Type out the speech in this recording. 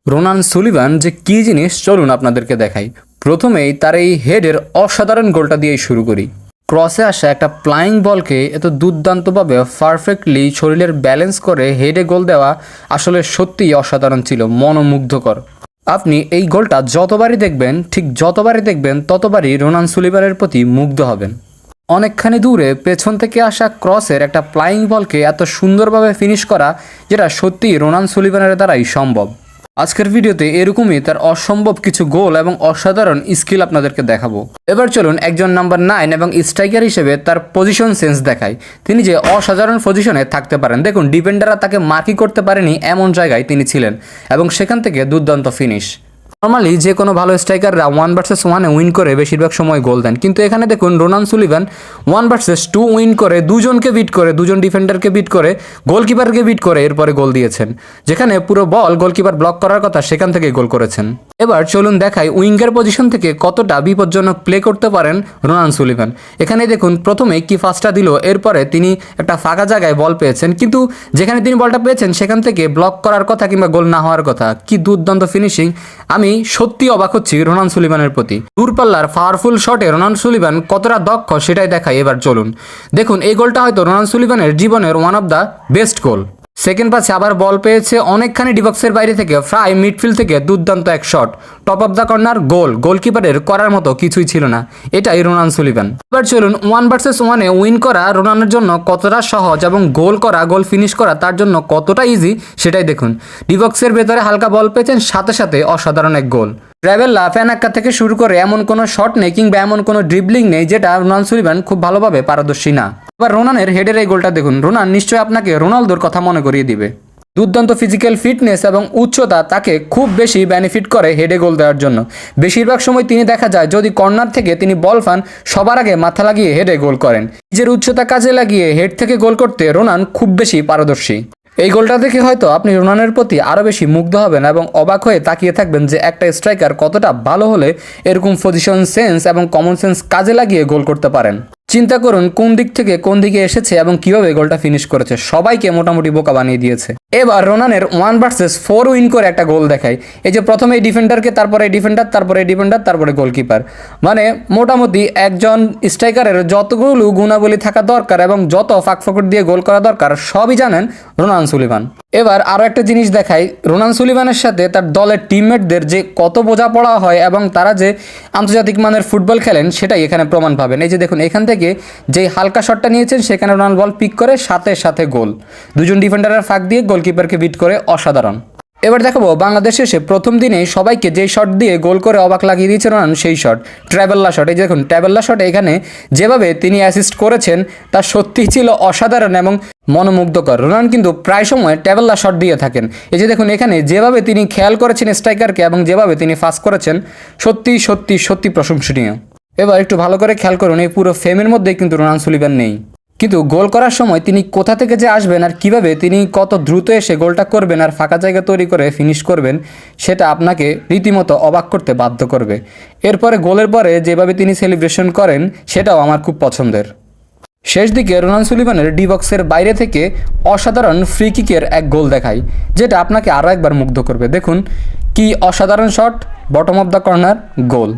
Ronan Sullivan যে কী জিনিস চলুন আপনাদেরকে দেখাই। প্রথমেই তার এই হেডের অসাধারণ গোলটা দিয়েই শুরু করি। ক্রসে আসা একটা ফ্লাইং বলকে এত দুর্দান্তভাবে পারফেক্টলি শরীরের ব্যালেন্স করে হেডে গোল দেওয়া আসলে সত্যিই অসাধারণ ছিল, মনোমুগ্ধকর। আপনি এই গোলটা যতবারই দেখবেন, ঠিক যতবারই দেখবেন ততবারই রোনান সুলিভানের প্রতি মুগ্ধ হবেন। অনেকখানি দূরে পেছন থেকে আসা ক্রসের একটা ফ্লাইং বলকে এত সুন্দরভাবে ফিনিশ করা, যেটা সত্যিই রোনান সুলিভানের দ্বারাই সম্ভব। আজকের ভিডিওতে এরকমই তার অসম্ভব কিছু গোল এবং অসাধারণ স্কিল আপনাদেরকে দেখাবো। এবার চলুন একজন নাম্বার 9 এবং স্ট্রাইকার হিসেবে তার পজিশন সেন্স দেখায়। তিনি যে অসাধারণ পজিশনে থাকতে পারেন, দেখুন ডিফেন্ডাররা তাকে মার্কই করতে পারেনি এমন জায়গায় তিনি ছিলেন এবং সেখান থেকে দুর্দান্ত ফিনিশ। নর্মালি যে কোনো ভালো স্ট্রাইকাররা 1 vs 1 উইন করে বেশিরভাগ সময় গোল দেন, কিন্তু এখানে দেখুন রোনান সুলিভান 1 vs 2 উইন করে দুজনকে বিট করে, দুজন ডিফেন্ডারকে বিট করে, গোলকিপারকে বিট করে এরপরে গোল দিয়েছেন। যেখানে পুরো বল গোলকিপার ব্লক করার কথা সেখান থেকে গোল করেছেন। এবার চলুন দেখাই উইঙ্গার পজিশন থেকে কতটা বিপজ্জনক প্লে করতে পারেন রোনান সুলিভান। এখানে দেখুন প্রথমে কি ফাস্টটা দিল, এরপরে তিনি একটা ফাঁকা জায়গায় বল পেয়েছেন, কিন্তু যেখানে তিনি বলটা পেয়েছেন সেখান থেকে ব্লক করার কথা কিংবা গোল না হওয়ার কথা। কি দুর্দান্ত ফিনিশিং! আমি সত্যি অবাক হচ্ছি রোনান সুলিভানের প্রতি। দূরপাল্লার পাওয়ারফুল শটে রোনান সুলিভান কতটা দক্ষ সেটাই দেখাই। এবার চলুন দেখুন এই গোলটা হয়তো রোনান সুলিভানের জীবনের one of the best goal. Second পাসে আবার বল পেয়েছে অনেকখানি ডিবক্সের বাইরে থেকে, ফ্রাই মিডফিল্ড থেকে দুর্দান্ত এক shot, top of the corner, goal. গোলকিপারের করার মতো কিছুই ছিল না, এটাই রোনান সুলিভান। এবার চলুন 1 vs 1 উইন করা রোনানের জন্য কতটা সহজ এবং গোল করা, গোল ফিনিশ করা তার জন্য কতটা ইজি সেটাই দেখুন। ডিবক্সের ভেতরে হালকা বল পেয়েছেন, সাথে সাথে অসাধারণ এক গোল। ট্রাভেল্লা ফ্যানাক্কা থেকে শুরু করে এমন কোনো শট নেই কিংবা এমন কোনো ড্রিবলিং নেই যেটা রোনান সুলিভান খুব ভালোভাবে পারদর্শী না। এবার রোনানের হেডের এই গোলটা দেখুন। রোনান নিশ্চয়ই আপনাকে রোনালদোর কথা মনে করিয়ে দিবে। দুর্দান্ত ফিজিক্যাল ফিটনেস এবং উচ্চতা তাকে খুব বেশি বেনিফিট করে হেডে গোল দেওয়ার জন্য। বেশিরভাগ সময় তিনি দেখা যায় যদি কর্নার থেকে তিনি বল পান, সবার আগে মাথা লাগিয়ে হেডে গোল করেন। নিজের উচ্চতা কাজে লাগিয়ে হেড থেকে গোল করতে রোনান খুব বেশি পারদর্শী। এই গোলটা দেখে হয়তো আপনি রোনানের প্রতি আরও বেশি মুগ্ধ হবেন এবং অবাক হয়ে তাকিয়ে থাকবেন যে একটা স্ট্রাইকার কতটা ভালো হলে এরকম পজিশন সেন্স এবং কমন সেন্স কাজে লাগিয়ে গোল করতে পারেন। চিন্তা করুন কোন দিক থেকে কোন দিকে এসেছে এবং কিভাবে গোলটা ফিনিশ করেছে, সবাইকে মোটামুটি বোকা বানিয়ে দিয়েছে। এবার রোনানের 1 vs 4 উইন করে একটা গোল দেখায়। এই যে প্রথমে ডিফেন্ডারকে, তারপরে ডিফেন্ডার, তারপরে গোলকিপার, মানে মোটামুটি একজন স্ট্রাইকারের যতগুলো গুণাবলী থাকা দরকার এবং যত ফাঁকফোকর দিয়ে গোল করা দরকার সবই জানেন রোনান সুলিভান। এবার আরও একটা জিনিস দেখাই, রোনান সুলিভানের সাথে তার দলের টিমমেটদের যে কত বোঝাপড়া হয় এবং তারা যে আন্তর্জাতিক মানের ফুটবল খেলেন সেটাই এখানে প্রমাণ পাবেন। এই যে দেখুন এখান থেকে যেই হালকা শটটা নিয়েছেন সেখানে রোনাল বল পিক করে সাথে সাথে গোল, দুজন ডিফেন্ডারের ফাঁক দিয়ে গোলকিপারকে বিট করে, অসাধারণ। এবার দেখাবো বাংলাদেশ এসে প্রথম দিনেই সবাইকে যেই শট দিয়ে গোল করে অবাক লাগিয়ে দিয়েছে রোনান, সেই শট ট্রাভেল্লা শট। এই যে দেখুন ট্রাভেল্লা শটে এখানে যেভাবে তিনি অ্যাসিস্ট করেছেন তা সত্যিই ছিল অসাধারণ এবং মনোমুগ্ধকর। রোনান কিন্তু প্রায় সময় ট্রাভেল্লা শট দিয়ে থাকেন। এই যে দেখুন এখানে যেভাবে তিনি খেয়াল করেছেন স্ট্রাইকারকে এবং যেভাবে তিনি পাস করেছেন, সত্যি সত্যি সত্যি প্রশংসনীয়। এবার একটু ভালো করে খেয়াল করুন, এই পুরো ফ্রেমের মধ্যে কিন্তু রোনান সুলিভান নেই, কিন্তু গোল করার সময় তিনি কোথা থেকে যে আসবেন আর কিভাবে তিনি কত দ্রুত এসে গোলটা করবেন আর ফাঁকা জায়গা তৈরি করে ফিনিশ করবেন সেটা আপনাকে রীতিমতো অবাক করতে বাধ্য করবে। এরপরে গোলের পরে যেভাবে তিনি সেলিব্রেশন করেন সেটাও আমার খুব পছন্দের। শেষ দিকে রোনান সুলিভানের ডি বক্সের বাইরে থেকে অসাধারণ ফ্রি কিকের এক গোল দেখায়, যেটা আপনাকে আরও একবার মুগ্ধ করবে। দেখুন কি অসাধারণ shot, bottom of the corner, goal.